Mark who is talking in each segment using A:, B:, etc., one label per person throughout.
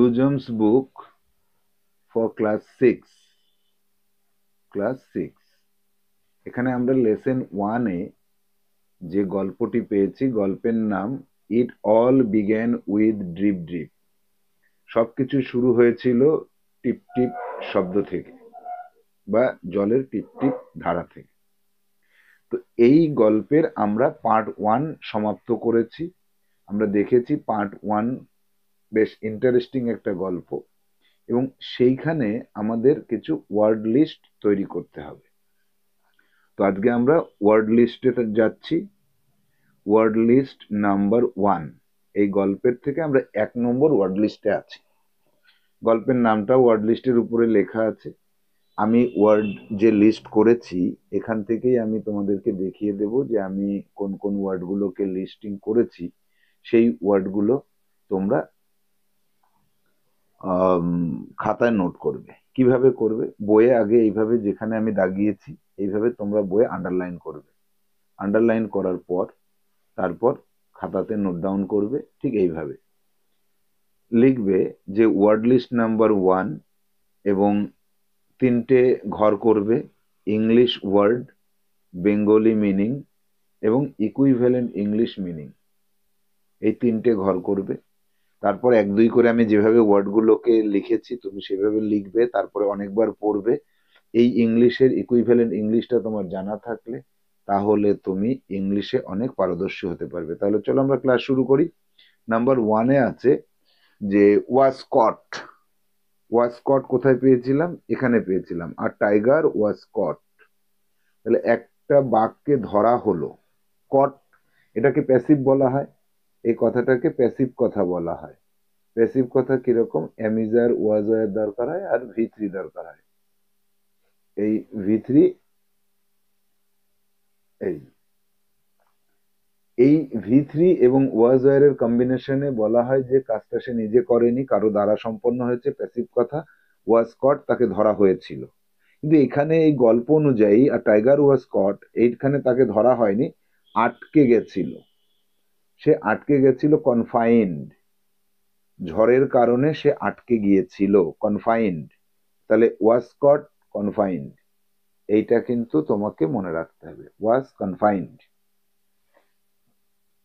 A: Blue book for class 6. এখানে আমরা lesson 1-এ যে গল্পটি পেয়েছি, গল্পের নাম it all began with drip drip. সবকিছু শুরু হয়েছিল টিপ টিপ শব্দ থেকে বা জলের টিপ টিপ ধারা থেকে। তো এই গল্পের আমরা পার্ট 1 সমাপ্ত করেছি। আমরা দেখেছি পার্ট 1 বেশ ইন্টারেস্টিং একটা গল্প, এবং সেইখানে আমাদের কিছু ওয়ার্ড লিস্ট তৈরি করতে হবে। তো আজকে আমরা ওয়ার্ড লিস্টে যাচ্ছি। ওয়ার্ড লিস্ট নাম্বার 1, এই গল্পের থেকে আমরা 1 নম্বর ওয়ার্ড লিস্টে আছি। গল্পের নামটা ওয়ার্ড লিস্টের উপরে লেখা আছে। আমি ওয়ার্ড যে লিস্ট করেছি এখান থেকেই আমি তোমাদেরকে দেখিয়ে দেব যে আমি কোন কোন ওয়ার্ডগুলোকে লিস্টিং করেছি। সেই ওয়ার্ডগুলো তোমরা খাতায় নোট করবে। কিভাবে করবে? বইয়ে আগে এইভাবে যেখানে আমি দাগিয়েছি এইভাবে তোমরা বইয়ে আন্ডারলাইন করবে। আন্ডারলাইন করার পর তারপর খাতাতে নোট ডাউন করবে। ঠিক এইভাবে লিখবে যে ওয়ার্ড লিস্ট নাম্বার 1 এবং 3টে ঘর করবে ইংলিশ ওয়ার্ড, বেঙ্গলি মিনিং এবং ইকুইভ্যালেন্ট ইংলিশ মিনিং। এই 3টে ঘর করবে। তারপর 1-2 করে আমি যেভাবে ওয়ার্ডগুলোকে লিখেছি তুমি সেভাবে লিখবে, তারপরে অনেকবার পড়বে। এই ইংলিশের ইকুইভ্যালেন্ট ইংলিশটা তোমার জানা থাকলে তাহলে তুমি ইংলিশে অনেক পারদর্শী হতে পারবে। তাহলে চলো আমরা ক্লাস শুরু করি। নাম্বার 1-এ আছে যে ওয়াজ কট। ওয়াজ কট কোথায় পেয়েছিলাম? এখানে পেয়েছিলাম। আর টাইগার ওয়াজ কট, তাহলে একটা বাঘকে ধরা হলো। কট এটাকে প্যাসিভ বলা হয়, এই কথাটাকে প্যাসিভ কথা বলা হয়। প্যাসিভ কথা কিরকম? অ্যামিজার ওয়াজ এর দরকার হয় আর V3 দরকার হয়। এই V3 এই V3 এবং ওয়াজ এর কম্বিনেশনে বলা হয় যে কাজটা সে নিজে করেনি, কারো দ্বারা সম্পন্ন হয়েছে। প্যাসিভ কথা ওয়াজ কট, তাকে ধরা হয়েছিল। কিন্তু এখানে এই গল্প অনুযায়ী আর টাইগার ওয়াজ কট, এইখানে তাকে ধরা হয়নি, আটকে গেছিল। সে আটকে গেছিল, কনফাইন্ড। ঝড়ের কারণে সে আটকে গিয়েছিল, কনফাইন্ড। তাহলে ওয়াজ কট, কনফাইন্ড, এইটা কিন্তু তোমাকে মনে রাখতে হবে, ওয়াজ কনফাইন্ড।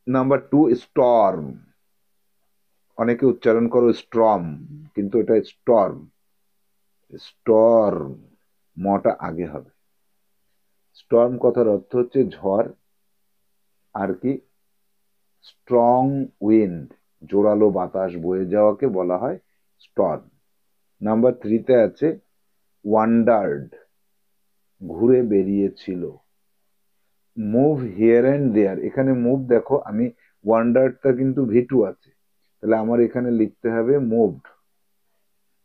A: Number 2 Sturm. অনেকে উচ্চারণ করো স্ট্রম, কিন্তু এটা স্টর্ম। স্টর্ম, মটা আগে হবে। স্টর্ম কথার অর্থ হচ্ছে ঝড়, আর কি স্ট্রং উইন্ড, জোরালো বাতাস বয়ে যাওয়াকে বলা হয় স্টর্ম। নাম্বার 3-তে আছে ওয়ান্ডার্ড, ঘুরে বেরিয়েছিল। মুভ হিয়ার অ্যান্ড দেয়ার, এখানে মুভ দেখো আমি ওয়ান্ডার্ডটা কিন্তু V2 আছে, তাহলে আমার এখানে লিখতে হবে মুভড,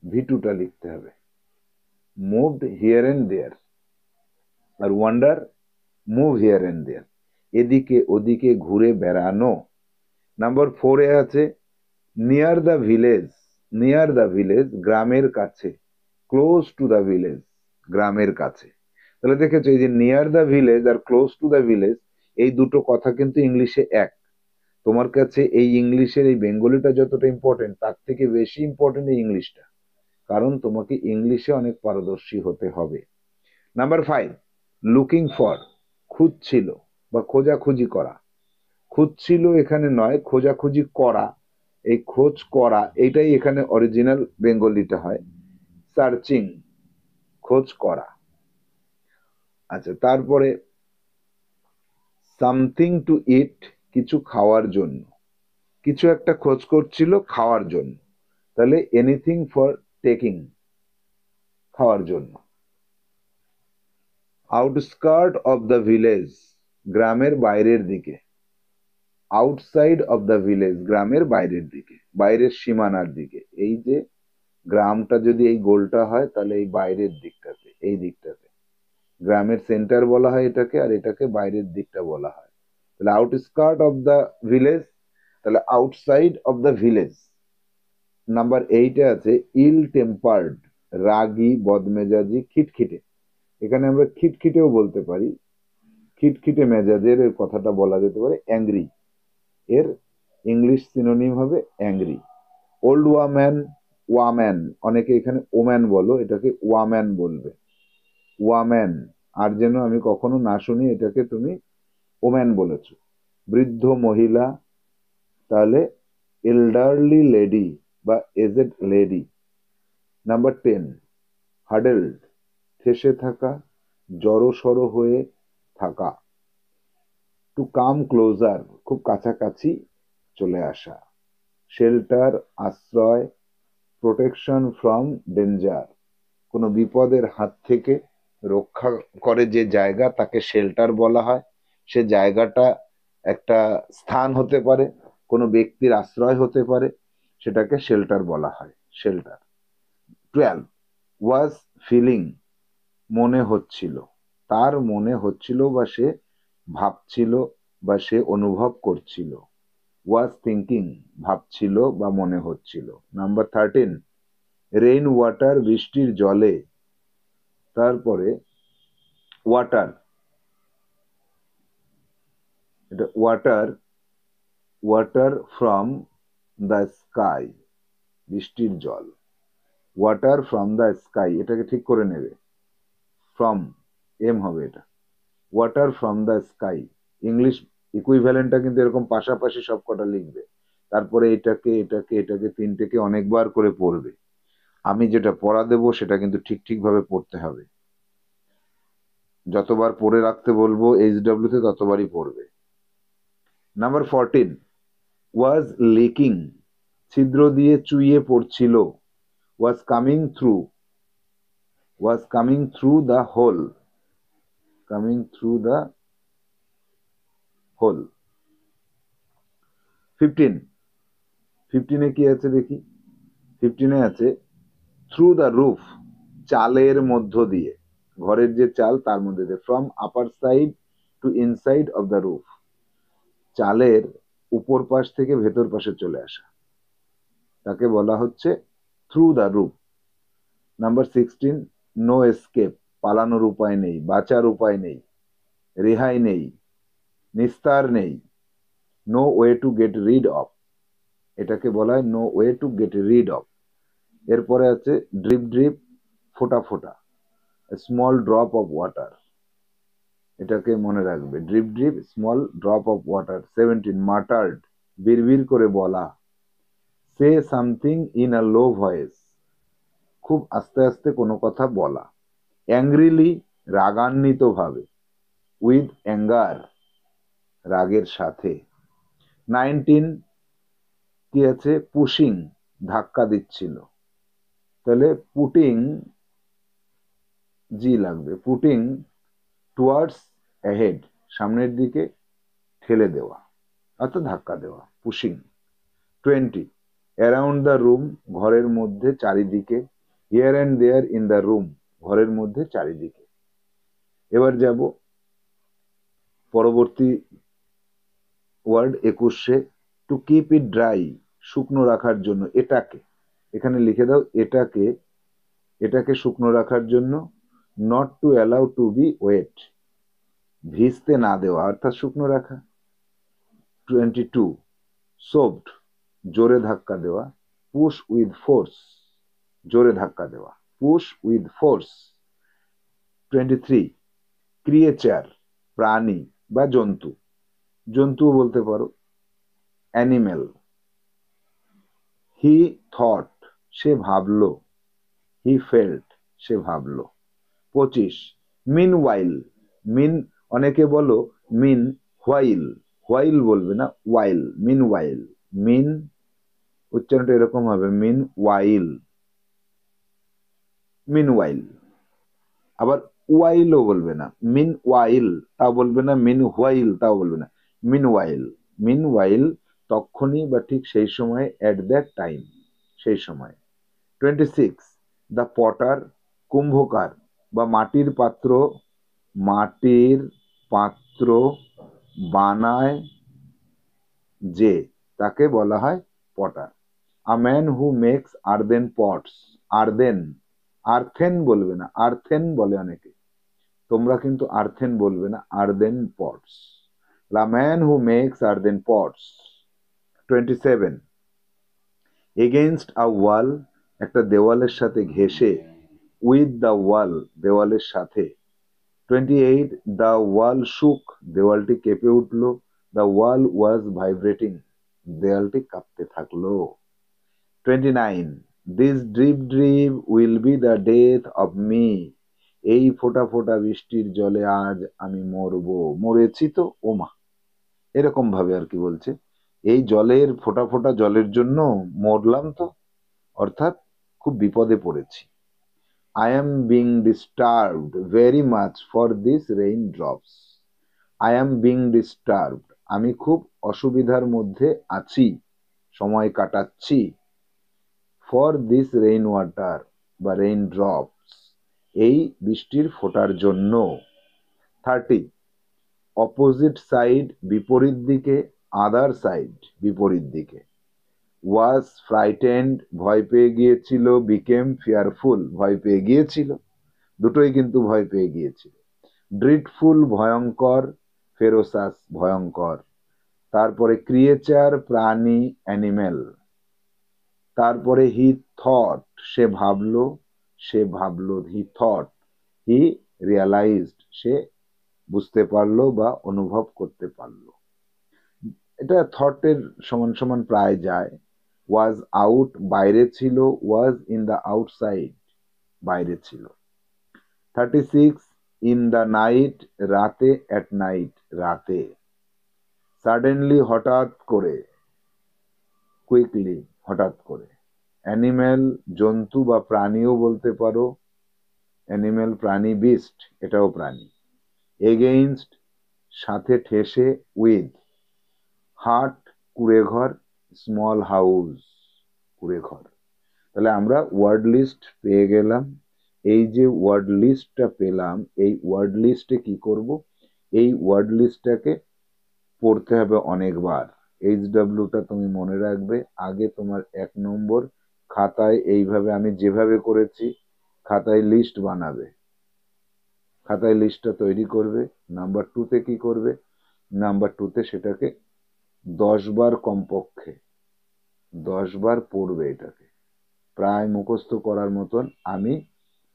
A: V2টা লিখতে হবে। মুভড হিয়ার অ্যান্ড দেয়ার, আর wander move here and there, এদিকে ওদিকে ঘুরে বেড়ানো। নাম্বার 4-এ আছে near the village. Near the village, গ্রামের কাছে। ক্লোজ টু দ্য ভিলেজ, গ্রামের কাছে। তাহলে দেখেছো এই যে নিয়ার দ্য ভিলেজ আর ক্লোজ টু দ্য ভিলেজ, এই দুটো কথা কিন্তু ইংলিশে এক। তোমার কাছে এই ইংলিশের এই বেঙ্গলিটা যতটা ইম্পর্টেন্ট, তার থেকে বেশি ইম্পর্টেন্ট এই ইংলিশটা, কারণ তোমাকে ইংলিশে অনেক পারদর্শী হতে হবে। নাম্বার 5 লুকিং ফর, খুঁজছিল বা খোঁজাখুঁজি করা। খুঁজছিল এখানে নয়, খোঁজাখুঁজি করা। এই খোঁজ করা এইটাই এখানে অরিজিনাল বেঙ্গলিটা হয়, সার্চিং, খোঁজ করা। আচ্ছা, তারপরে সামথিং টু ইট, কিছু খাওয়ার জন্য। কিছু একটা খোঁজ করছিল খাওয়ার জন্য, তাহলে এনিথিং ফর টেকিং, খাওয়ার জন্য। আউটস্কার্ট অফ দ্য ভিলেজ, গ্রামের বাইরের দিকে। আউটসাইড অফ দ্য ভিলেজ, গ্রামের বাইরের দিকে, বাইরের সীমানার দিকে। এই যে গ্রামটা যদি এই গোলটা হয় তাহলে এই বাইরের দিকটাতে, এই দিকটাতে গ্রামের সেন্টার বলা হয় এটাকে, আর এটাকে বাইরের দিকটা বলা হয়। তাহলে আউটস্কার্ট অফ দ্য ভিলেজ, তাহলে outside of the village. Number 8-এ আছে ইল টেম্পার্ড, রাগী, বদমেজাজি, খিটখিটে। এখানে আমরা খিটখিটেও বলতে পারি, খিটখিটে মেজাজের এর কথাটা বলা যেতে পারে অ্যাংরি। এর ইংলিশ সিনোনিম হবে অ্যাংরি। ওল্ড ওয়াম্যান, ওয়াম্যান, অনেকে এখানে ওম্যান বলো, এটাকে ওয়াম্যান বলবে, ওয়াম্যান। আর যেন আমি কখনো না শুনি এটাকে তুমি ওম্যান বলেছো। বৃদ্ধ মহিলা, তাহলে এল্ডারলি লেডি বা এজেড লেডি। নাম্বার 10, হাডেলড, ঠেসে থাকা, জড়সড় হয়ে থাকা। টু কাম ক্লোজার, খুব কাছাকাছি চলে আসা। শেল্টার, আশ্রয়। প্রোটেকশন ফ্রম ডেঞ্জার, কোনো বিপদের হাত থেকে রক্ষা করে যে জায়গা তাকে শেল্টার বলা হয়। সে জায়গাটা একটা স্থান হতে পারে, কোনো ব্যক্তির আশ্রয় হতে পারে, সেটাকে শেল্টার বলা হয়, শেল্টার। 12, ওয়াজ ফিলিং, মনে হচ্ছিল, তার মনে হচ্ছিল বা সে ভাবছিল বা সে অনুভব করছিল। ওয়াজ থিঙ্কিং, ভাবছিল বা মনে হচ্ছিল। নাম্বার 13, রেইন ওয়াটার, বৃষ্টির জলে। তারপরে ওয়াটার, এটা water, water from the sky, বৃষ্টির জল। ওয়াটার ফ্রম দ্য স্কাই, এটাকে ঠিক করে নেবে, ফ্রম এম হবে এটা, water from the sky. English ইকুইভ্যালেন্টটা কিন্তু এরকম পাশাপাশি সব কটা লিখবে, তারপরে এটাকে এটাকে এটাকে তিনটেকে অনেকবার করে পড়বে। আমি যেটা পড়া দেবো সেটা কিন্তু ঠিক ঠিক ভাবে পড়তে হবে। যতবার পড়ে রাখতে বলবো HW তে ততবারই পড়বে। নাম্বার 14, ওয়াজ লিকিং, ছিদ্র দিয়ে চুইয়ে পড়ছিল। Was coming through, was coming through the hole, coming through the hole. 15, 15 কি আছে দেখি, 15 আছে থ্রু দ্য রুফ, চালের মধ্য দিয়ে, ঘরের যে চাল তার মধ্যে দিয়ে। From upper side to inside of the roof, চালের উপর পাশ থেকে ভেতর পাশে চলে আসা, তাকে বলা হচ্ছে through the roof. Number 16, no escape, পালানোর উপায় নেই, বাঁচার উপায় নেই, রেহাই নেই, নিস্তার নেই। No way to get rid of, এটাকে বলা হয় no way to get rid of. এরপরে আছে ড্রিপ ড্রিপ, ফোটা ফোটা, স্মল ড্রপ অফ ওয়াটার, এটাকে মনে রাখবে, drip drip, small drop of water. 17, মাটার্ড, বিড়বিড় করে বলা। Say something in a low voice, খুব আস্তে আস্তে কোনো কথা বলা। অ্যাংরিলি, রাগান্বিত ভাবে। উইথ অ্যাঙ্গার, রাগের সাথে। 19, কি আছে, পুশিং, ধাক্কা দিচ্ছিল, তাহলে পুটিং জি লাগবে, পুটিং টুয়ার্ডস অ্যাহেড, সামনের দিকে ঠেলে দেওয়া অর্থাৎ ধাক্কা দেওয়া, পুশিং। 20, অ্যারাউন্ড দ্য রুম, ঘরের মধ্যে চারিদিকে। Here and there in the room, ঘরের মধ্যে চারিদিকে। এবার যাব পরবর্তী word 21, to keep it dry, শুকনো রাখার জন্য। এটাকে এখানে লিখে দাও, এটাকে, এটাকে শুকনো রাখার জন্য। Not to allow to be wet, ভিজতে না দেওয়া অর্থাৎ শুকনো রাখা। 22, সোভড, জোরে ধাক্কা দেওয়া। পুশ উইথ ফোর্স, জোরে ধাক্কা দেওয়া, পুশ উইথ ফোর্স। 23, ক্রিয়েচার, প্রাণী বা জন্তু, জন্তুও বলতে পারো, অ্যানিমেল। হি থট, সে ভাবলো। হি ফেল্ট, সে ভাবলো। 25, মিন ওয়াইল, মিন, অনেকে বলো মিন হোয়াইল, হোয়াইল বলবে না, ওয়াইল, মিন ওয়াইল, মিন উচ্চারণটা এরকম হবে, মিন ওয়াইল, মিন ওয়াইল। আবার ওয়াইলও বলবে না, মিন ওয়াইল তাও বলবে না, মিন হোয়াইল তাও বলবে না, মিন ওয়াইল। মিন ওয়াইল তখনই বা ঠিক সেই সময়, এট দ্যাট টাইম, সেই সময়। 26, দ্য পটার, কুম্ভকার বা মাটির পাত্র, মাটির পাত্র বানায় যে, তাকে বলা হয় potter. A man who makes earthen pots, earthen, earthen বলবে না, আর্থেন বলে অনেকে, তোমরা কিন্তু আর্থেন বলবে না, earthen pots. A man who makes earthen pots. 27, against a wall, একটা দেওয়ালের সাথে ঘেঁষে, উইথ দ্য ওয়াল, দেওয়ালের সাথে। 28, দ্য ওয়াল শুক, দেওয়ালটি কেঁপে উঠল। দ্য ওয়াল ওয়াজ ভাইব্রেটিং, দেওয়ালটি কাঁপতে থাকলো। 29, this drip drip will be the death of me, এই ফোঁটা ফোঁটা বৃষ্টির জলে আজ আমি মরবো, মরেছি তো ওমা, এরকম ভাবে আর কি বলছে, এই জলের ফোঁটা ফোঁটা জলের জন্য মরলাম তো, অর্থাৎ খুব বিপদে পড়েছি। I am being disturbed very much for these raindrops. I am being disturbed, আমি খুব অসুবিধার মধ্যে আছি, সময় কাটাচ্ছি। For this rain water বা raindrops, এই বৃষ্টির ফোঁটার জন্য। 30, অপোজিট সাইড, বিপরীত দিকে, আদার সাইড, বিপরীত দিকে। ওয়াজ ফ্রাইটেন্ড, ভয় পেয়ে গিয়েছিল। বিকেম ফিয়ারফুল, ভয় পেয়ে গিয়েছিল, দুটোই কিন্তু ভয় পেয়ে গিয়েছিল। ড্রিডফুল, ভয়ঙ্কর। ফেরোসাস, ভয়ঙ্কর। তারপরে ক্রিয়েচার, প্রাণী, অ্যানিমেল। তারপরে হি থট, সে ভাবলো, সে ভাবলো, হি থট। হি রিয়ালাইজড, সে বুঝতে পারলো বা অনুভব করতে পারলো। এটা থটের সমান সমান প্রায় যায়। ওয়াজ আউট, বাইরে ছিল। ওয়াজ ইন দ্য আউটসাইড, বাইরে ছিল। 36, ইন দ্য নাইট, রাতে, অ্যাট নাইট, রাতে। সাডেনলি, হঠাৎ করে। কুইকলি, হঠাৎ করে। অ্যানিম্যাল, জন্তু বা প্রাণীও বলতে পারো। অ্যানিম্যাল, প্রাণী, বিস্ট, এটাও প্রাণী। এগেইনস্ট, সাথে ঠেসে। উইথ। হাট, কুঁড়েঘর। Small house, কুঁড়েঘর। তাহলে আমরা ওয়ার্ড লিস্ট পেয়ে গেলাম। এই যে ওয়ার্ড লিস্টটা পেলাম, এই ওয়ার্ড লিস্টে কি করব, এই ওয়ার্ড লিস্টটাকে পড়তে হবে অনেকবার। HWটা তুমি মনে রাখবে। আগে তোমার 1 নম্বর, খাতায় এইভাবে আমি যেভাবে করেছি খাতায় লিস্ট বানাবে, খাতায় লিস্টটা তৈরি করবে। নাম্বার 2তে কি করবে, নাম্বার 2তে সেটাকে 10 বার, কমপক্ষে 10 বার পড়বে। এটাকে প্রায় মুখস্থ করার মতন। আমি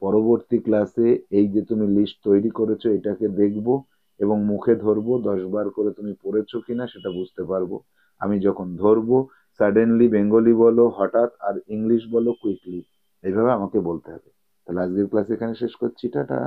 A: পরবর্তী ক্লাসে এই যে তুমি লিস্ট তৈরি করেছো এটাকে দেখব এবং মুখে ধরবো, 10 বার করে তুমি পড়েছো কিনা সেটা বুঝতে পারবো। আমি যখন ধরবো, সাডেনলি বেঙ্গলি বলো, হঠাৎ, আর ইংলিশ বলো কুইকলি, এইভাবে আমাকে বলতে হবে। তাহলে আজকের ক্লাস এখানে শেষ করছি, টাটা।